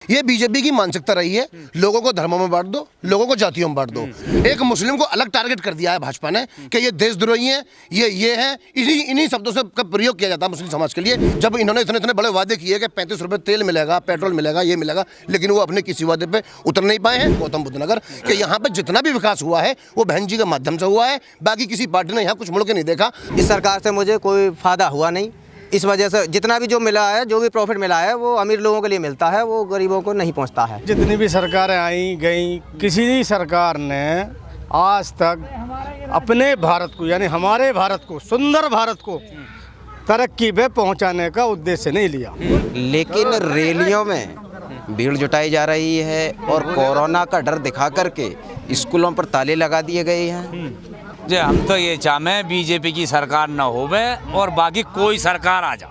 ये बीजेपी की मानसिकता रही है, लोगों को धर्मों में बांट दो, लोगों को जातियों में बांट दो। एक मुस्लिम को अलग टारगेट कर दिया है भाजपा ने कि ये देशद्रोही हैं, ये है, इन्हीं शब्दों से का प्रयोग किया जाता है मुस्लिम समाज के लिए। जब इन्होंने इतने बड़े वादे किए कि 35 रुपए तेल मिलेगा, पेट्रोल मिलेगा, ये मिलेगा, लेकिन वो अपने किसी वादे पे उतर नहीं पाए हैं। गौतम बुद्ध नगर कि यहाँ पे जितना भी विकास हुआ है वो बहन जी के माध्यम से हुआ है, बाकी किसी पार्टी ने यहाँ कुछ मुड़ के नहीं देखा। इस सरकार से मुझे कोई फायदा हुआ नहीं। इस वजह से जितना भी जो मिला है, जो भी प्रॉफिट मिला है, वो अमीर लोगों के लिए मिलता है, वो गरीबों को नहीं पहुंचता है। जितनी भी सरकारें आई गई, किसी भी सरकार ने आज तक अपने भारत को, यानी हमारे भारत को, सुंदर भारत को तरक्की पे पहुंचाने का उद्देश्य नहीं लिया। लेकिन रैलियों में भीड़ जुटाई जा रही है और कोरोना का डर दिखा करके स्कूलों पर ताले लगा दिए गए हैं। जी, हम तो ये चाहें बीजेपी की सरकार न होवे और बाकी कोई सरकार आ जा।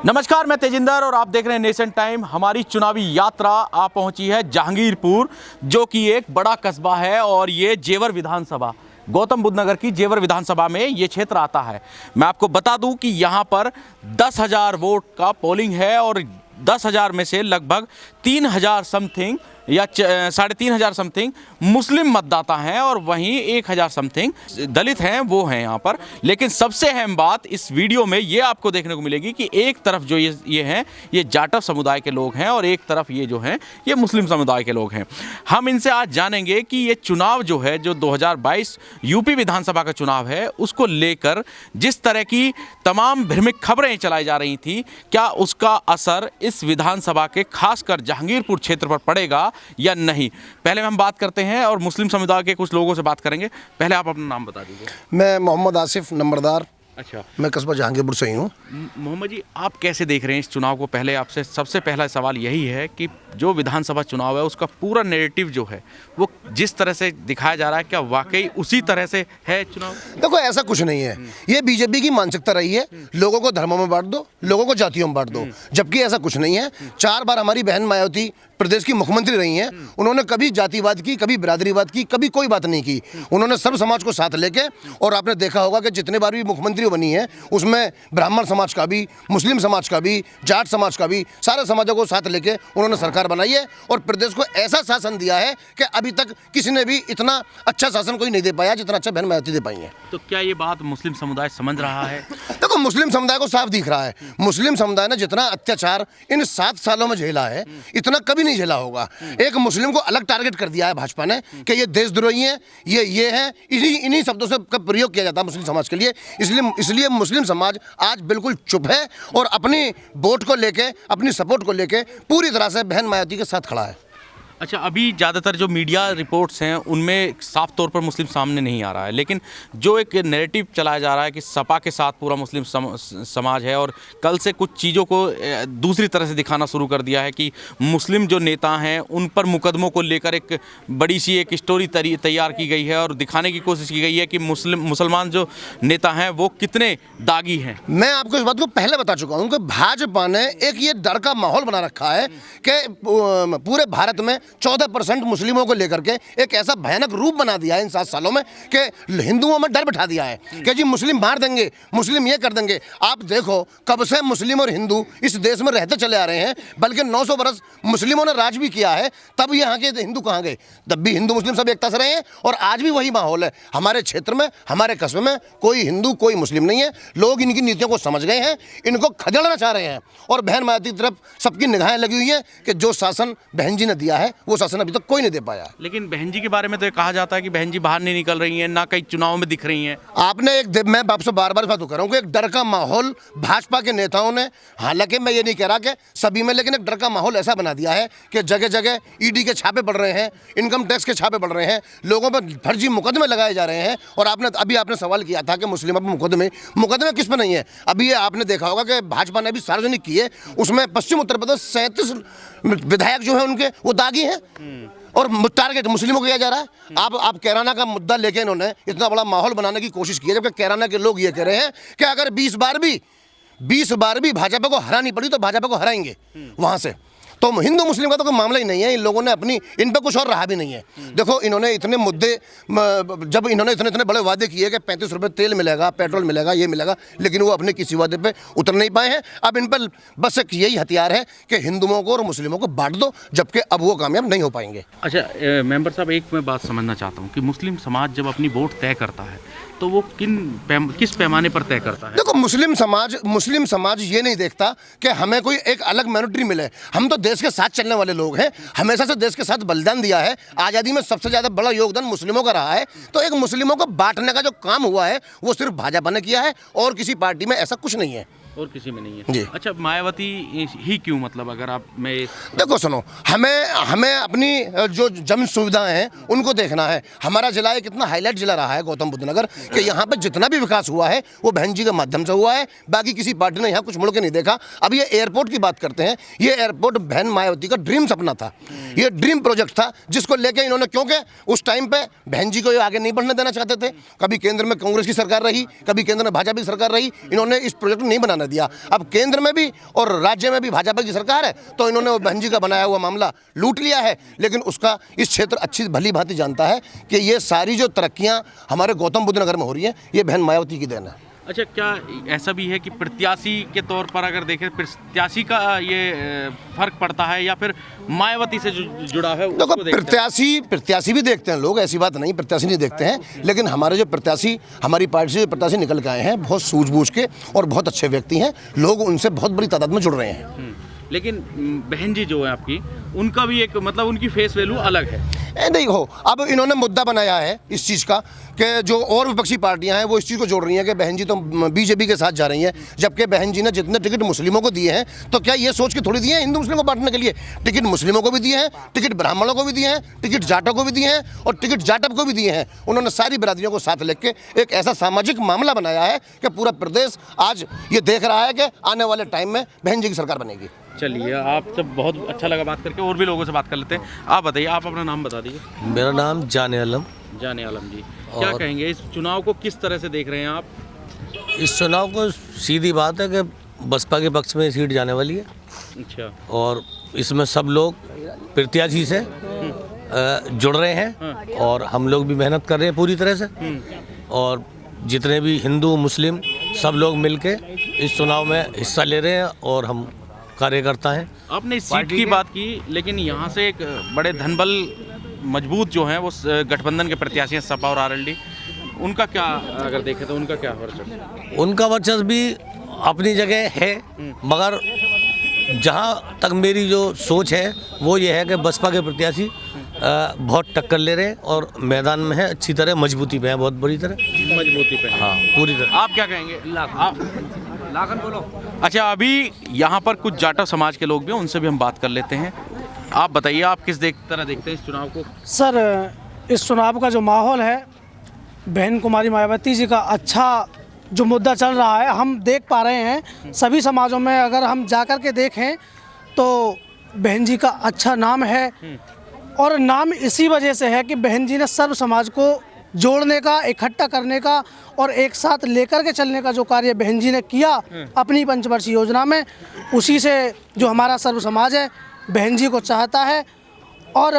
नमस्कार, मैं तेजिंदर और आप देख रहे हैं नेशन टाइम। हमारी चुनावी यात्रा आ पहुंची है जहांगीरपुर, जो कि एक बड़ा कस्बा है और ये जेवर विधानसभा, गौतम बुद्ध नगर की जेवर विधानसभा में ये क्षेत्र आता है। मैं आपको बता दूं कि यहाँ पर 10,000 वोट का पोलिंग है और 10,000 में से लगभग 3,000 समथिंग या 3,500 समथिंग मुस्लिम मतदाता हैं और वहीं 1,000 समथिंग दलित हैं, वो हैं यहाँ पर। लेकिन सबसे अहम बात इस वीडियो में ये आपको देखने को मिलेगी कि एक तरफ जो ये हैं, ये जाटव समुदाय के लोग हैं और एक तरफ ये जो हैं, ये मुस्लिम समुदाय के लोग हैं। हम इनसे आज जानेंगे कि ये चुनाव जो है, जो 2022 यूपी विधानसभा का चुनाव है, उसको लेकर जिस तरह की तमाम भ्रमिक खबरें चलाई जा रही थी, क्या उसका असर इस विधानसभा के खासकर जहांगीरपुर क्षेत्र पर पड़ेगा या नहीं। पहले हम बात करते हैं और मुस्लिम समुदाय के कुछ लोगों से बात करेंगे। पहले आप अपना नाम बता दीजिए। मैं मोहम्मद आसिफ नंबरदार। अच्छा, मैं कस्बा जहांगीरपुर से ही हूँ। मोहम्मद जी, आप कैसे देख रहे हैं इस चुनाव को? पहले आपसे सबसे पहला सवाल यही है कि जो विधानसभा चुनाव है उसका पूरा नैरेटिव जो है वो जिस तरह से दिखाया जा रहा है, क्या वाकई उसी तरह से है चुनाव? देखो, ऐसा कुछ नहीं है। ये बीजेपी की मानसिकता रही है, लोगों को धर्मों में बांट दो, लोगों को जातियों में बांट दो, जबकि ऐसा कुछ नहीं है। 4 बार हमारी बहन मायावती प्रदेश की मुख्यमंत्री रही हैं, उन्होंने कभी जातिवाद की, कभी बिरादरीवाद की, कभी कोई बात नहीं की। उन्होंने सब समाज को साथ लेके, और आपने देखा होगा कि जितने बार भी मुख्यमंत्री बनी है उसमें ब्राह्मण समाज का भी, मुस्लिम समाज का भी, जाट समाज का भी, सारे समाजों को साथ लेके उन्होंने सरकार बनाई है और प्रदेश को ऐसा शासन दिया है कि अभी तक किसी ने भी इतना अच्छा शासन कोई नहीं दे पाया जितना अच्छा बहन मायावती दे पाई है। तो क्या ये बात मुस्लिम समुदाय समझ रहा है? देखो, मुस्लिम समुदाय को साफ दिख रहा है। मुस्लिम समुदाय ने जितना अत्याचार इन 7 सालों में झेला है, इतना कभी नहीं झेला होगा। एक मुस्लिम को अलग टारगेट कर दिया है भाजपा ने कि ये देशद्रोही हैं, ये है, इन्हीं शब्दों से का प्रयोग किया जाता है मुस्लिम समाज के लिए। इसलिए मुस्लिम समाज आज बिल्कुल चुप है और अपनी वोट को लेके, अपनी सपोर्ट को लेके पूरी तरह से बहन मायावती के साथ खड़ा है। अच्छा, अभी ज़्यादातर जो मीडिया रिपोर्ट्स हैं उनमें साफ तौर पर मुस्लिम सामने नहीं आ रहा है, लेकिन जो एक नैरेटिव चलाया जा रहा है कि सपा के साथ पूरा मुस्लिम समाज है, और कल से कुछ चीज़ों को दूसरी तरह से दिखाना शुरू कर दिया है कि मुस्लिम जो नेता हैं उन पर मुकदमों को लेकर एक बड़ी सी एक स्टोरी तैयार की गई है और दिखाने की कोशिश की गई है कि मुसलमान जो नेता हैं वो कितने दागी हैं। मैं आपको इस बात को पहले बता चुका हूँ कि भाजपा ने एक ये डर का माहौल बना रखा है कि पूरे भारत में 14% मुस्लिमों को लेकर के एक ऐसा भयानक रूप बना दिया है इन 7 सालों में कि हिंदुओं में डर बिठा दिया है कि जी मुस्लिम मार देंगे, मुस्लिम ये कर देंगे। आप देखो, कब से मुस्लिम और हिंदू इस देश में रहते चले आ रहे हैं, बल्कि 900 बरस मुस्लिमों ने राज भी किया है, तब यहाँ के हिंदू कहाँ गए? तब भी हिंदू मुस्लिम सब एकता से रहे हैं और आज भी वही माहौल है। हमारे क्षेत्र में, हमारे कस्बे में कोई हिंदू कोई मुस्लिम नहीं है। लोग इनकी नीतियों को समझ गए हैं, इनको खदेड़ना चाह रहे हैं और बहन मायावती की तरफ सबकी निगाहें लगी हुई है कि जो शासन बहन जी ने दिया है वो शासन अभी तक कोई नहीं दे पाया। लेकिन बहन जी के बारे में तो ये कहा जाता है कि बहन जी बाहर नहीं निकल रही हैं, ना कहीं चुनाव में दिख रही हैं। आपने मैं आपसे बार-बार बात कर रहा हूँ कि एक डर का माहौल भाजपा के नेताओं ने, हालांकि मैं ये नहीं कह रहा कि सभी में, लेकिन एक डर का माहौल ऐसा बना दिया है कि जगह जगह ईडी के छापे पड़ रहे हैं, इनकम टैक्स के छापे पड़ रहे हैं, लोगों पर फर्जी मुकदमे लगाए जा रहे हैं। और आपने सवाल किया था कि मुस्लिम पर मुकदमे किस पर नहीं है। अभी ये आपने देखा होगा कि भाजपा ने भी सार्वजनिक किए, उसमें पश्चिम उत्तर प्रदेश 37 विधायक जो है उनके वो दागी हैं और टारगेट मुस्लिमों को किया जा रहा है। आप कैराना का मुद्दा लेके इन्होंने इतना बड़ा माहौल बनाने की कोशिश की है, जबकि कैराना के लोग ये कह रहे हैं कि अगर 20 बार भी भाजपा को हरानी पड़ी तो भाजपा को हराएंगे वहां से। तो हिंदू मुस्लिम का तो कोई मामला ही नहीं है। इन लोगों ने अपनी, इन पे कुछ और रहा भी नहीं है। देखो इन्होंने इतने मुद्दे, जब इन्होंने इतने इतने बड़े वादे किए कि 35 रुपये तेल मिलेगा, पेट्रोल मिलेगा, ये मिलेगा, लेकिन वो अपने किसी वादे पे उतर नहीं पाए हैं। अब इन पर बस एक यही हथियार है कि हिंदुओं को और मुस्लिमों को बांट दो, जबकि अब वो कामयाब नहीं हो पाएंगे। अच्छा मेंबर साहब, एक मैं बात समझना चाहता हूँ कि मुस्लिम समाज जब अपनी वोट तय करता है तो वो किस पैमाने पर तय करता है? देखो मुस्लिम समाज ये नहीं देखता कि हमें कोई एक अलग माइनॉरिटी मिले। हम तो देश के साथ चलने वाले लोग हैं, हमेशा से देश के साथ बलिदान दिया है। आज़ादी में सबसे ज़्यादा बड़ा योगदान मुस्लिमों का रहा है। तो एक मुस्लिमों को बांटने का जो काम हुआ है वो सिर्फ भाजपा ने किया है, और किसी पार्टी में ऐसा कुछ नहीं है, और किसी में नहीं है जी। अच्छा, मायावती ही क्यों, मतलब अगर आप मैं देखो सुनो, हमें अपनी जो जन सुविधाएं हैं उनको देखना है। हमारा जिला एक इतना हाईलाइट जिला रहा है गौतम बुद्ध नगर, कि यहाँ पे जितना भी विकास हुआ है वो बहन जी के माध्यम से हुआ है। बाकी किसी पार्टी ने यहाँ कुछ मुड़ के नहीं देखा। अब ये एयरपोर्ट की बात करते हैं, ये एयरपोर्ट बहन मायावती का ड्रीम सपना था, ये ड्रीम प्रोजेक्ट था, जिसको लेके इन्होंने, क्योंकि उस टाइम पे बहन जी को ये आगे नहीं बढ़ने देना चाहते थे। कभी केंद्र में कांग्रेस की सरकार रही, कभी केंद्र में भाजपा की सरकार रही, इन्होंने इस प्रोजेक्ट को नहीं बनाने दिया। अब केंद्र में भी और राज्य में भी भाजपा की सरकार है, तो इन्होंने वो बहन जी का बनाया हुआ मामला लूट लिया है। लेकिन उसका इस क्षेत्र अच्छी भली भांति जानता है कि ये सारी जो तरक्कियां हमारे गौतम बुद्ध नगर में हो रही हैं, ये बहन मायावती की देन है। अच्छा, क्या ऐसा भी है कि प्रत्याशी के तौर पर अगर देखें, प्रत्याशी का ये फर्क पड़ता है या फिर मायावती से जो जुड़ा है? देखो प्रत्याशी भी देखते हैं लोग, ऐसी बात नहीं प्रत्याशी नहीं देखते हैं, लेकिन हमारे जो प्रत्याशी, हमारी पार्टी से जो प्रत्याशी निकल के आए हैं, बहुत सूझबूझ के और बहुत अच्छे व्यक्ति हैं। लोग उनसे बहुत बड़ी तादाद में जुड़ रहे हैं। लेकिन बहन जी जो है आपकी, उनका भी एक मतलब उनकी फेस वैल्यू अलग है। नहीं हो, अब इन्होंने मुद्दा बनाया है इस चीज़ का कि जो और विपक्षी पार्टियां हैं वो इस चीज़ को जोड़ रही हैं कि बहन जी तो बीजेपी के साथ जा रही हैं, जबकि बहन जी ने जितने टिकट मुस्लिमों को दिए हैं, तो क्या ये सोच के थोड़ी दिए हैं हिंदू मुस्लिम को बांटने के लिए? टिकट मुस्लिमों को भी दिए हैं, टिकट ब्राह्मणों को भी दिए हैं, टिकट जाटों को भी दिए हैं, और टिकट जाटव को भी दिए हैं। उन्होंने सारी बिरादरियों को साथ लेके एक ऐसा सामाजिक मामला बनाया है कि पूरा प्रदेश आज ये देख रहा है कि आने वाले टाइम में बहन जी की सरकार बनेगी। चलिए, आप सब बहुत अच्छा लगा बात करके, और भी लोगों से बात कर लेते हैं। आप बताइए, आप अपना नाम बता दीजिए। मेरा नाम जाने आलम। जाने आलम जी, क्या कहेंगे इस चुनाव को, किस तरह से देख रहे हैं आप? इस चुनाव को सीधी बात है कि बसपा के पक्ष में सीट जाने वाली है। अच्छा। और इसमें सब लोग प्रत्याशी से जुड़ रहे हैं, और हम लोग भी मेहनत कर रहे हैं पूरी तरह से, और जितने भी हिंदू मुस्लिम सब लोग मिलके इस चुनाव में हिस्सा ले रहे हैं, और हम कार्यकर्ता हैं। आपने इस सीट की बात की, लेकिन यहाँ से एक बड़े धनबल मजबूत जो हैं वो गठबंधन के प्रत्याशी हैं, सपा और आरएलडी, उनका क्या अगर देखें तो उनका क्या वर्चस्व? उनका वर्चस्व भी अपनी जगह है, मगर जहाँ तक मेरी जो सोच है वो ये है कि बसपा के प्रत्याशी बहुत टक्कर ले रहे हैं और मैदान में है, अच्छी तरह मजबूती पे है, बहुत बड़ी तरह मजबूती पे। हाँ, पूरी तरह। आप क्या कहेंगे? लाखन बोलो। अच्छा, अभी यहाँ पर कुछ जाटव समाज के लोग भी हैं, उनसे भी हम बात कर लेते हैं। आप बताइए, आप किस तरह देखते हैं इस चुनाव को? सर, इस चुनाव का जो माहौल है, बहन कुमारी मायावती जी का अच्छा जो मुद्दा चल रहा है, हम देख पा रहे हैं सभी समाजों में। अगर हम जाकर के देखें तो बहन जी का अच्छा नाम है, और नाम इसी वजह से है कि बहन जी ने सर्व समाज को जोड़ने का, इकट्ठा करने का और एक साथ लेकर के चलने का जो कार्य बहन जी ने किया अपनी पंचवर्षीय योजना में, उसी से जो हमारा सर्व समाज है बहन जी को चाहता है, और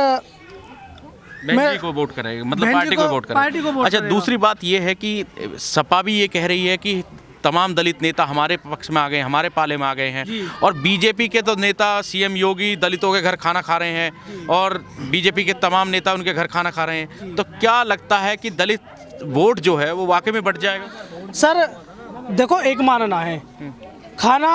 बहन जी को वोट करेगा, मतलब पार्टी को वोट करेगा। अच्छा, दूसरी बात ये है कि सपा भी ये कह रही है कि तमाम दलित नेता हमारे पक्ष में आ गए, हमारे पाले में आ गए हैं, और बीजेपी के तो नेता सीएम योगी दलितों के घर खाना खा रहे हैं, और बीजेपी के तमाम नेता उनके घर खाना खा रहे हैं। तो क्या लगता है कि दलित वोट जो है वो वाकई में बढ़ जाएगा? सर देखो, एक मानना है, खाना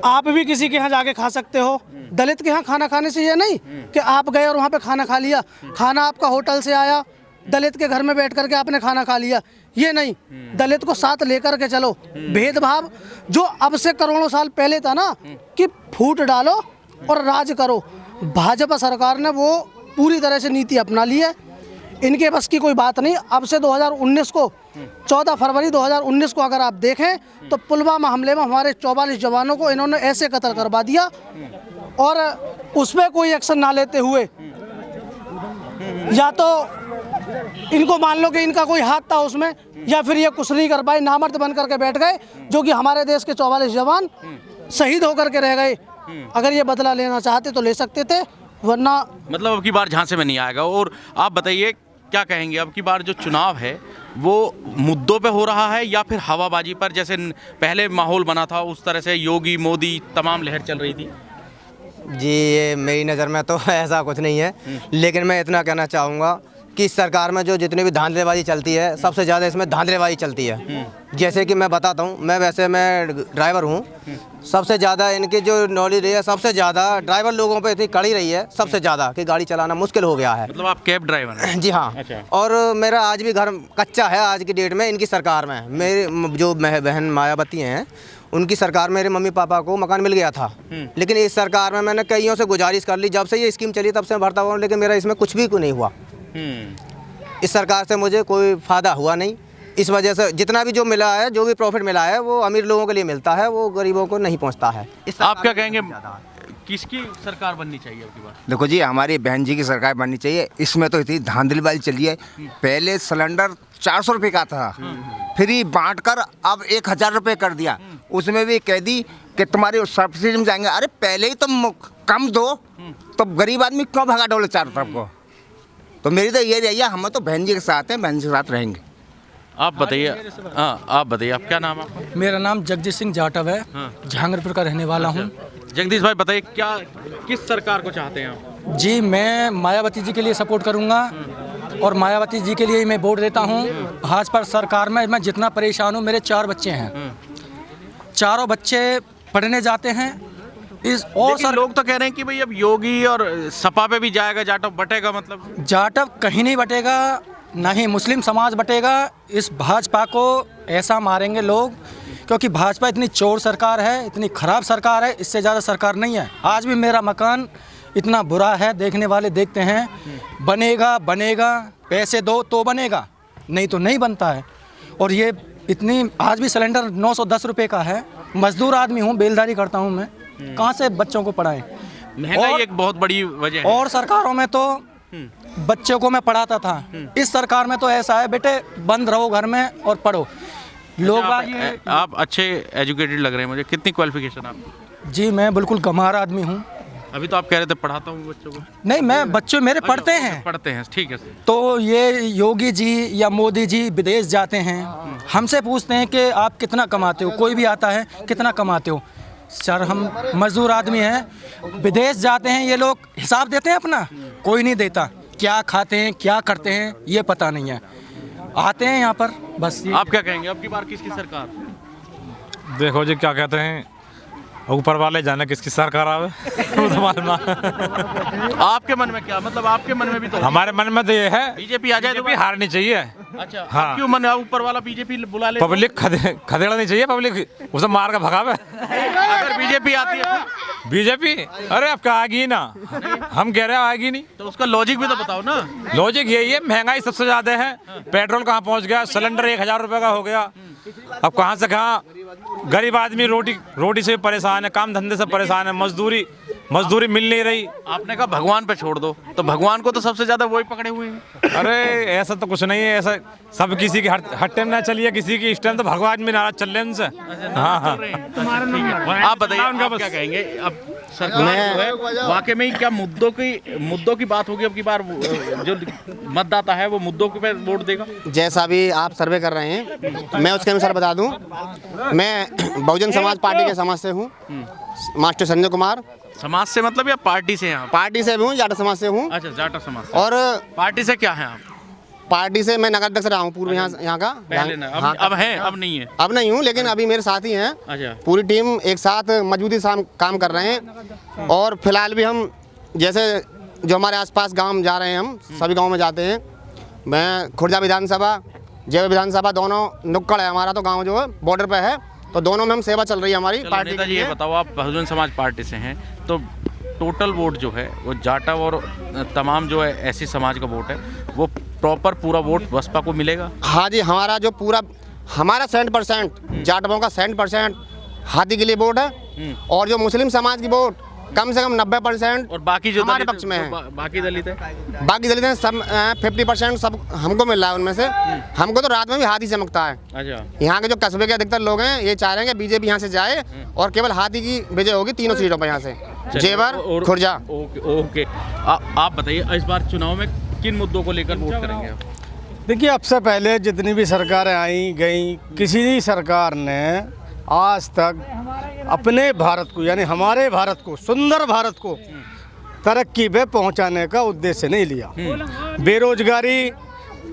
आप भी किसी के यहाँ जाके खा सकते हो। दलित के यहाँ खाना खाने से ये नहीं कि आप गए और वहाँ पे खाना खा लिया, खाना आपका होटल से आया, दलित के घर में बैठ करके आपने खाना खा लिया, ये नहीं। दलित को साथ लेकर के चलो। भेदभाव जो अब से करोड़ों साल पहले था ना कि फूट डालो और राज करो, भाजपा सरकार ने वो पूरी तरह से नीति अपना ली है। इनके बस की कोई बात नहीं। अब से 2019 को 14 फरवरी 2019 को अगर आप देखें तो पुलवामा हमले में हमारे 44 जवानों को इन्होंने ऐसे कत्ल करवा दिया, और उस पर कोई एक्शन ना लेते हुए, या तो इनको मान लो कि इनका कोई हाथ था उसमें, या फिर ये कुछ नहीं कर पाए, नामर्द बन करके बैठ गए, जो कि हमारे देश के 44 जवान शहीद होकर के रह गए। अगर ये बदला लेना चाहते तो ले सकते थे, वरना मतलब अब की बार झांसे में नहीं आएगा। और आप बताइए क्या कहेंगे, अब की बार जो चुनाव है वो मुद्दों पे हो रहा है या फिर हवाबाजी पर, जैसे पहले माहौल बना था उस तरह से योगी मोदी तमाम लहर चल रही थी? जी ये मेरी नज़र में तो ऐसा कुछ नहीं है, लेकिन मैं इतना कहना चाहूँगा कि इस सरकार में जो जितनी भी धांधलेबाजी चलती है, सबसे ज़्यादा इसमें धांधलेबाजी चलती है। जैसे कि मैं बताता हूँ, मैं ड्राइवर हूँ, सबसे ज़्यादा इनकी जो नॉलेज रही है, सबसे ज़्यादा ड्राइवर लोगों पे इतनी कड़ी रही है, सबसे ज़्यादा कि गाड़ी चलाना मुश्किल हो गया है। मतलब आप कैब ड्राइवर हैं? जी हाँ। अच्छा। और मेरा आज भी घर कच्चा है आज की डेट में इनकी सरकार में। मेरे जो बहन मायावती हैं, उनकी सरकार मेरे मम्मी पापा को मकान मिल गया था, लेकिन इस सरकार में मैंने कईयों से गुजारिश कर ली, जब से ये स्कीम चली तब से मैं भरता हुआ हूँ, लेकिन मेरा इसमें कुछ भी नहीं हुआ। इस सरकार से मुझे कोई फ़ायदा हुआ नहीं। इस वजह से जितना भी जो मिला है, जो भी प्रॉफिट मिला है, वो अमीर लोगों के लिए मिलता है, वो गरीबों को नहीं पहुंचता है। आप क्या कहेंगे, किसकी सरकार बननी चाहिए अब की बार? देखो जी, हमारी बहन जी की सरकार बननी चाहिए। इसमें तो इतनी धांधलीबाजी चली है। पहले सिलेंडर 400 रुपये का था, फ्री बांट कर अब 1000 रुपये कर दिया। उसमें भी कह दी कि तुम्हारे सब्सिडी में जाएंगे। अरे पहले ही तुम कम दो, तो गरीब आदमी क्यों भगा डोले चारों तरफ को? तो मेरी तो ये रही है, हम तो बहन जी के साथ हैं, बहन जी के साथ रहेंगे। आप बताइए। हाँ, आप बताइए, आप क्या नाम है आपका? मेरा नाम जगदीश सिंह जाटव है। जहांगीरपुर का रहने वाला हूँ। जगदीश भाई बताइए, क्या किस सरकार को चाहते हैं आप? जी मैं मायावती जी के लिए सपोर्ट करूँगा और मायावती जी के लिए ही मैं वोट देता हूँ। भाजपा सरकार में मैं जितना परेशान हूँ, मेरे 4 बच्चे हैं, चारों बच्चे पढ़ने जाते हैं। इस और सर लोग तो कह रहे हैं कि भाई अब योगी और सपा पे भी जाएगा, जाटव बटेगा। मतलब जाटव कहीं नहीं बटेगा, ना ही मुस्लिम समाज बटेगा। इस भाजपा को ऐसा मारेंगे लोग, क्योंकि भाजपा इतनी चोर सरकार है, इतनी खराब सरकार है, इससे ज़्यादा सरकार नहीं है। आज भी मेरा मकान इतना बुरा है, देखने वाले देखते हैं। बनेगा, पैसे दो तो बनेगा, नहीं तो नहीं बनता है। और ये इतनी, आज भी सिलेंडर 910 रुपये का है। मजदूर आदमी हूँ, बेलदारी करता हूँ मैं, कहाँ से बच्चों को पढ़ाएं? महंगाई एक बहुत बड़ी वजह है। और सरकारों में तो बच्चों को मैं पढ़ाता था, इस सरकार में तो ऐसा है, बेटे बंद रहो घर में और पढ़ो। लोग आप अच्छे एजुकेटेड लग रहे हैं मुझे। कितनी क्वालिफिकेशन आपकी? जी मैं बिल्कुल गंवार आदमी हूँ। अभी तो आप कह रहे थे पढ़ाता हूँ बच्चों को। नहीं, मैं बच्चे मेरे पढ़ते हैं। ठीक है सर। तो ये योगी जी या मोदी जी विदेश जाते हैं, हमसे पूछते हैं कि आप कितना कमाते हो। कोई भी आता है, कितना कमाते हो? सर हम मजदूर आदमी हैं। विदेश जाते हैं ये लोग, हिसाब देते हैं अपना, कोई नहीं देता। क्या खाते हैं, क्या करते हैं, ये पता नहीं है। आते हैं यहाँ पर बस। आप क्या कहेंगे, अब की बार किसकी सरकार? देखो जी, क्या कहते हैं, ऊपर वाले जाने किसकी सरकार आवे। आपके मन में क्या, मतलब आपके मन में भी तो? हमारे मन में तो ये है बीजेपी आ जाए तो हारनी चाहिए। अच्छा, हाँ। क्यों मन ऊपर वाला बीजेपी बुला ले? पब्लिक खदेड़ा नहीं चाहिए, पब्लिक उसे मार के भगावे। अगर बीजेपी आती है? बीजेपी अरे अब क्या आएगी ना, हम कह रहे हैं आएगी नहीं। तो उसका लॉजिक भी तो बताओ ना। लॉजिक यही है, महंगाई सबसे ज्यादा है। पेट्रोल कहाँ पहुँच गया, सिलेंडर 1000 रुपये का हो गया। अब कहाँ से कहाँ, गरीब आदमी रोटी से परेशान है, काम धंधे से परेशान है, मजदूरी मिल नहीं रही। आपने कहा भगवान पे छोड़ दो, तो भगवान को तो सबसे ज्यादा वही पकड़े हुए हैं। अरे ऐसा तो कुछ नहीं है, ऐसा सब किसी की हर टाइम ना चलिए, किसी की इस टाइम तो भगवान भी नाराज चल रहे हैं उनसे। हाँ हाँ, आप बताइए, आप क्या कहेंगे? अब सरकार जो है वाकई में क्या मुद्दों की बात होगी अब की बार? जो मतदाता है वो मुद्दों पे वोट देगा। जैसा भी आप सर्वे कर रहे हैं, मैं उसके अनुसार बता दूं, मैं बहुजन समाज पार्टी के समाज से हूं, मास्टर संजय कुमार। समाज से मतलब या पार्टी से? यहाँ पार्टी से भी हूँ, जाटा समाज से हूँ। अच्छा, जाटा समाज से। और पार्टी से क्या है आप? पार्टी से मैं नगर अध्यक्ष रहा हूँ पूर्व यहाँ का। पहले ना, अब है, अब नहीं है? अब नहीं हूँ, लेकिन अभी मेरे साथ ही हैं। अच्छा। पूरी टीम एक साथ मजबूती से काम कर रहे हैं। और फिलहाल भी हम जैसे जो हमारे आसपास गांव जा रहे हैं, हम सभी गांव में जाते हैं। मैं खुर्जा विधानसभा, जयवर विधानसभा, दोनों नुक्कड़ है हमारा, तो गाँव जो है बॉर्डर पे है, तो दोनों में हम सेवा चल रही है हमारी पार्टी के लिए। ये बताओ, आप बहुजन समाज पार्टी से हैं, तो टोटल वोट जो है वो जाटव और तमाम जो है ऐसी समाज का वोट है, वो प्रॉपर पूरा वोट बसपा को मिलेगा? हाँ जी, हमारा जो पूरा हमारा 60% जाटवों का 60% हाथी के लिए वोट है। और जो मुस्लिम समाज की वोट कम से कम 90% और बाकी जो हमारे दलित पक्ष में है। बाकी दलित है, बाकी दलित हैं सब 50% सब हमको मिल रहा है उनमें से। हमको तो रात में भी हाथी चमकता है। अच्छा, यहाँ के जो कस्बे के अधिकतर लोग हैं ये चाह रहे हैं कि बीजेपी यहाँ से जाए और केवल हाथी की विजय होगी तीनों सीटों पर यहाँ से, जेवर, और- खुर्जा। ओके आप बताइए इस बार चुनाव में किन मुद्दों को लेकर वोट करेंगे आप? देखिए, अब से पहले जितनी भी सरकारें आई गई, किसी भी सरकार ने आज तक अपने भारत को यानी हमारे भारत को, सुंदर भारत को तरक्की पे पहुंचाने का उद्देश्य नहीं लिया। बेरोजगारी,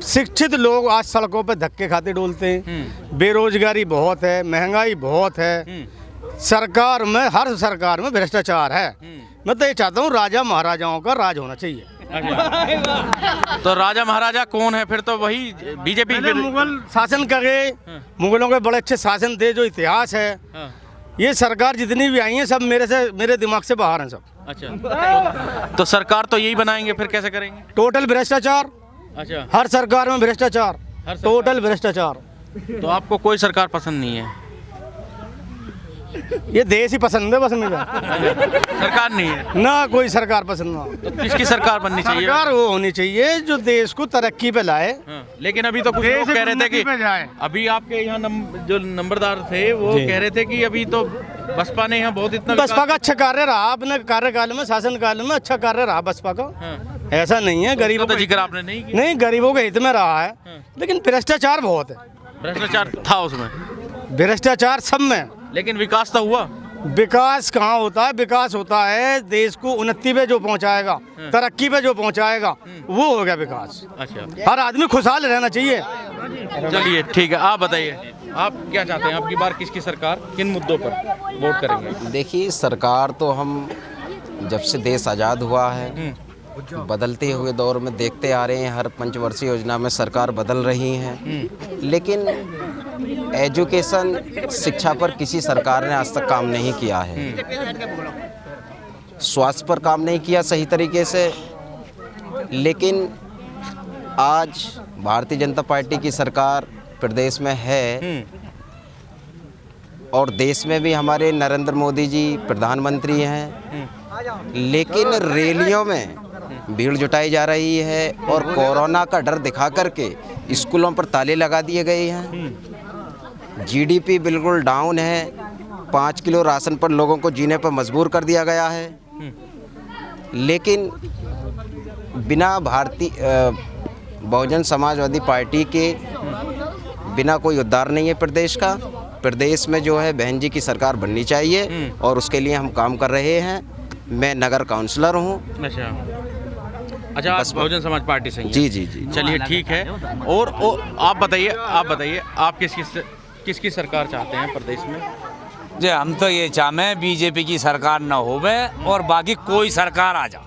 शिक्षित लोग आज सड़कों पे धक्के खाते डोलते हैं। बेरोजगारी बहुत है, महंगाई बहुत है, सरकार में, हर सरकार में भ्रष्टाचार है। मैं तो ये चाहता हूँ राजा महाराजाओं का राज होना चाहिए। तो राजा महाराजा कौन है फिर? तो वही बीजेपी। पहले मुगल शासन करे, मुगलों के बड़े अच्छे शासन थे, जो इतिहास है। ये सरकार जितनी भी आई है सब मेरे दिमाग से बाहर हैं सब। अच्छा, तो सरकार तो यही बनाएंगे, फिर कैसे करेंगे? टोटल भ्रष्टाचार, अच्छा, हर सरकार में भ्रष्टाचार, हर सरकार टोटल भ्रष्टाचार। तो आपको कोई सरकार पसंद नहीं है? ये देश ही पसंद है बस मुझे, सरकार नहीं है ना कोई सरकार पसंद ना। तो किसकी सरकार बननी चाहिए? सरकार वो होनी चाहिए जो देश को तरक्की पे लाए। हाँ, लेकिन अभी तो कुछ लोग कह रहे थे कि अभी आपके यहाँ जो नंबरदार थे वो कह रहे थे कि अभी तो बसपा ने यहाँ बहुत इतना बसपा का अच्छा कार्य रहा, अपने कार्यकाल में, शासन काल में अच्छा कार्य रहा बसपा का। ऐसा नहीं है गरीबों का जिक्र आपने नहीं किया। नहीं, गरीबों के हित में रहा है, लेकिन भ्रष्टाचार बहुत है। भ्रष्टाचार था उसमें, भ्रष्टाचार सब में, लेकिन विकास तो हुआ। विकास कहाँ होता है? विकास होता है देश को उन्नति पे जो पहुंचाएगा, तरक्की पे जो पहुंचाएगा, वो हो गया विकास। अच्छा, हर आदमी खुशहाल रहना चाहिए। चलिए ठीक है, आप बताइए आप क्या चाहते हैं? आपकी बार किसकी सरकार, किन मुद्दों पर वोट करेंगे? देखिए, सरकार तो हम जब से देश आज़ाद हुआ है बदलते हुए दौर में देखते आ रहे हैं, हर पंचवर्षीय योजना में सरकार बदल रही हैं, लेकिन एजुकेशन, शिक्षा पर किसी सरकार ने आज तक काम नहीं किया है। स्वास्थ्य पर काम नहीं किया सही तरीके से, लेकिन आज भारतीय जनता पार्टी की सरकार प्रदेश में है और देश में भी हमारे नरेंद्र मोदी जी प्रधानमंत्री हैं, लेकिन रैलियों में भीड़ जुटाई जा रही है और कोरोना का डर दिखा करके स्कूलों पर ताले लगा दिए गए हैं। जीडीपी बिल्कुल डाउन है, 5 किलो राशन पर लोगों को जीने पर मजबूर कर दिया गया है। लेकिन बिना भारतीय बहुजन समाजवादी पार्टी के बिना कोई उद्धार नहीं है प्रदेश का। प्रदेश में जो है बहन जी की सरकार बननी चाहिए और उसके लिए हम काम कर रहे हैं। मैं नगर काउंसलर हूँ। अच्छा, आप बहुजन समाज पार्टी से हैं? जी जी जी। चलिए ठीक है। और आप बताइए आप किसकी सरकार चाहते हैं प्रदेश में? जी, हम तो ये चाहते हैं बीजेपी की सरकार न होवे और बाकी कोई सरकार आ जा।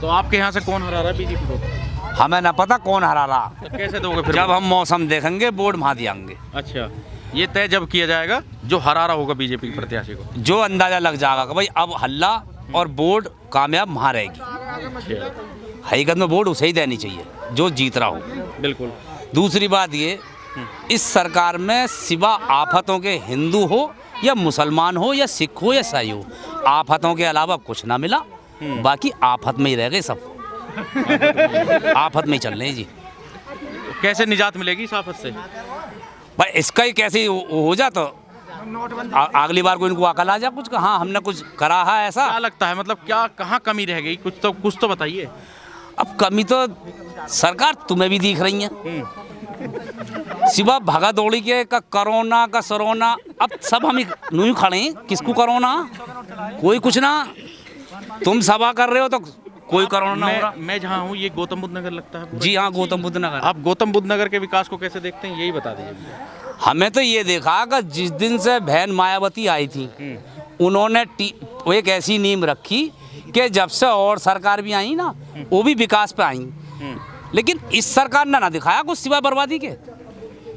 तो आपके यहाँ से कौन हरा रहा है बीजेपी को? हमें न पता कौन हरा रहा। तो कैसे दोगे फिर? जब हम मौसम देखेंगे बोर्ड वहाँ दियांगे। अच्छा, ये तय जब किया जाएगा जो हरा रहा होगा बीजेपी के प्रत्याशी को, जो अंदाजा लग जाएगा कि भाई अब हल्ला और बोर्ड कामयाब वहाँ रहेगी। हकीकत में वोट उसे ही देनी चाहिए जो जीत रहा हो। बिल्कुल। दूसरी बात ये, इस सरकार में सिवा आफतों के हिंदू हो या मुसलमान हो या सिख हो या ईसाई हो, आफतों के अलावा कुछ ना मिला। बाकी आफत में ही रह गए सब। आफत में ही चल रहे हैं जी। कैसे निजात मिलेगी इस आफत से? भाई इसका ही कैसे हो जा तो अगली बार को इनको अकल आ जा कुछ, हाँ हमने कुछ करा है ऐसा। क्या लगता है, मतलब क्या कहाँ कमी रह गई? कुछ तो बताइए। अब कमी तो सरकार तुम्हें भी दिख रही है, सिवा भागा दौड़ी के का कोरोना का सरोना। अब सब हम यूं खड़े हैं, किसको कोरोना? कोई कुछ ना। तुम सभा कर रहे हो तो कोई कोरोना ना हो रहा। मैं जहाँ हूँ ये गौतम बुद्ध नगर लगता है। जी हाँ, गौतम बुद्ध नगर। आप गौतम बुद्ध नगर के विकास को कैसे देखते हैं, यही बता दीजिए। हमें तो ये देखा कि जिस दिन से बहन मायावती आई थी उन्होंने एक ऐसी नींव रखी कि जब से और सरकार भी आई ना वो भी विकास पे आई, लेकिन इस सरकार ने ना दिखाया कुछ सिवा बर्बादी के।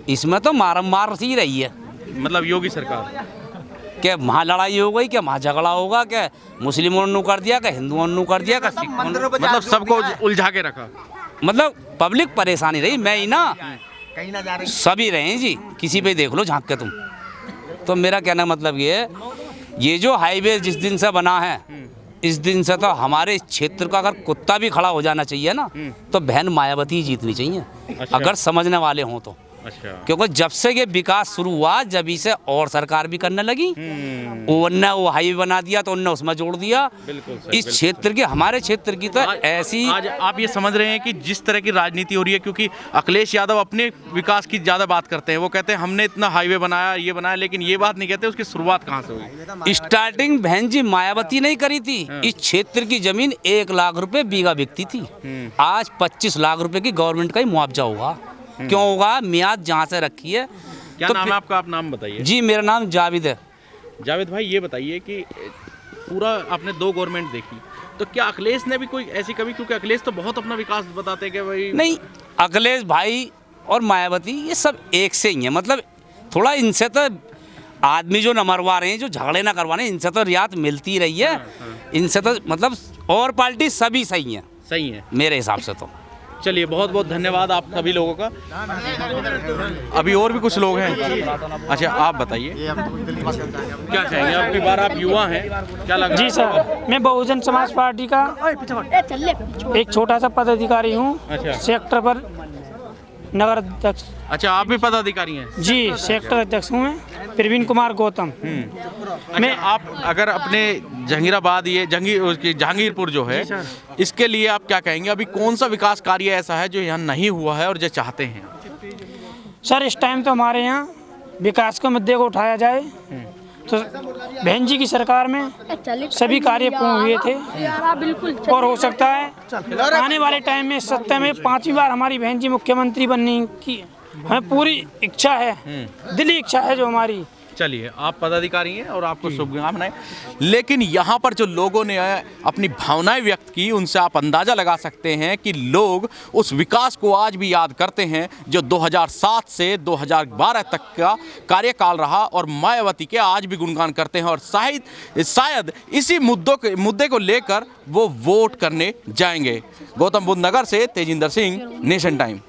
इसमें तो मारम मार ही रही है। मतलब योगी सरकार क्या वहाँ लड़ाई हो गई, क्या वहाँ झगड़ा होगा, क्या मुस्लिमों ने कर दिया, क्या हिंदुओं ने कर दिया, क्या सिखों ने, मतलब सबको उलझा के रखा। मतलब पब्लिक परेशानी रही। मैं ही ना सभी रहे हैं जी, किसी पे देख लो झांक के तुम। तो मेरा कहना मतलब ये है, ये जो हाईवे जिस दिन से बना है इस दिन से तो हमारे इस क्षेत्र का अगर कुत्ता भी खड़ा हो जाना चाहिए ना, तो बहन मायावती ही जीतनी चाहिए, अगर समझने वाले हों तो। अच्छा। क्योंकि जब से ये विकास शुरू हुआ, जब से और सरकार भी करने लगी, उनने वो हाईवे बना दिया तो उनने उसमें जोड़ दिया। इस क्षेत्र की, हमारे क्षेत्र की तो ऐसी, आज आप ये समझ रहे हैं कि जिस तरह की राजनीति हो रही है, क्योंकि अखिलेश यादव अपने विकास की ज़्यादा बात करते हैं, वो कहते हैं हमने इतना हाईवे बनाया, ये बनाया, लेकिन ये बात नहीं कहते उसकी शुरुआत कहाँ से हुई। स्टार्टिंग बहन जी मायावती नहीं करी थी। इस क्षेत्र की जमीन 1 लाख रुपए बीघा बिकती थी, आज 25 लाख रुपए की गवर्नमेंट का ही मुआवजा होगा। क्यों होगा? मियाद जहाँ से रखी है। क्या नाम है आपका? आप नाम बताइए। जी मेरा नाम जावेद है। जावेद भाई, ये बताइए कि पूरा आपने 2 गवर्नमेंट देखी, तो क्या अखिलेश ने भी कोई ऐसी कमी, क्योंकि अखिलेश तो बहुत अपना विकास बताते हैं कि भाई नहीं, अखिलेश भाई और मायावती ये सब एक से ही है। मतलब थोड़ा इनसे तो आदमी जो न मरवा रहे हैं, जो झगड़े ना करवा रहे हैं, इनसे तो रियायत मिलती रही है। इनसे तो मतलब और पार्टी सभी सही है, सही है मेरे हिसाब से तो। चलिए, बहुत बहुत धन्यवाद आप सभी लोगों का। अभी और भी कुछ लोग हैं। अच्छा, आप बताइए क्या चाहेंगे? अब की बार आप युवा हैं, क्या लग रहा है? जी सर, मैं बहुजन समाज पार्टी का एक छोटा सा पदाधिकारी हूँ। अच्छा। सेक्टर पर नगर अध्यक्ष। अच्छा, आप भी पदाधिकारी हैं? जी, सेक्टर अध्यक्ष हूँ मैं, प्रवीण कुमार गौतम। मैं आप अगर अपने जहांगीराबाद, ये जहांगीरपुर जो है, इसके लिए आप क्या कहेंगे? अभी कौन सा विकास कार्य ऐसा है जो यहाँ नहीं हुआ है और जो चाहते हैं? सर, इस टाइम तो हमारे यहाँ विकास के मुद्दे को उठाया जाए तो बहन जी की सरकार में सभी कार्य पूर्ण हुए थे, और हो सकता है आने वाले टाइम में सत्ता में 5वीं बार हमारी बहन जी मुख्यमंत्री बनने की हमें पूरी इच्छा है, दिली इच्छा है जो हमारी। चलिए, आप पदाधिकारी हैं और आपको शुभकामनाएं। लेकिन यहाँ पर जो लोगों ने अपनी भावनाएं व्यक्त की, उनसे आप अंदाज़ा लगा सकते हैं कि लोग उस विकास को आज भी याद करते हैं जो 2007 से 2012 तक का कार्यकाल रहा, और मायावती के आज भी गुणगान करते हैं, और शायद इसी मुद्दे को लेकर वो वोट करने जाएंगे। गौतम बुद्ध नगर से तेजिंदर सिंह, नेशन टाइम।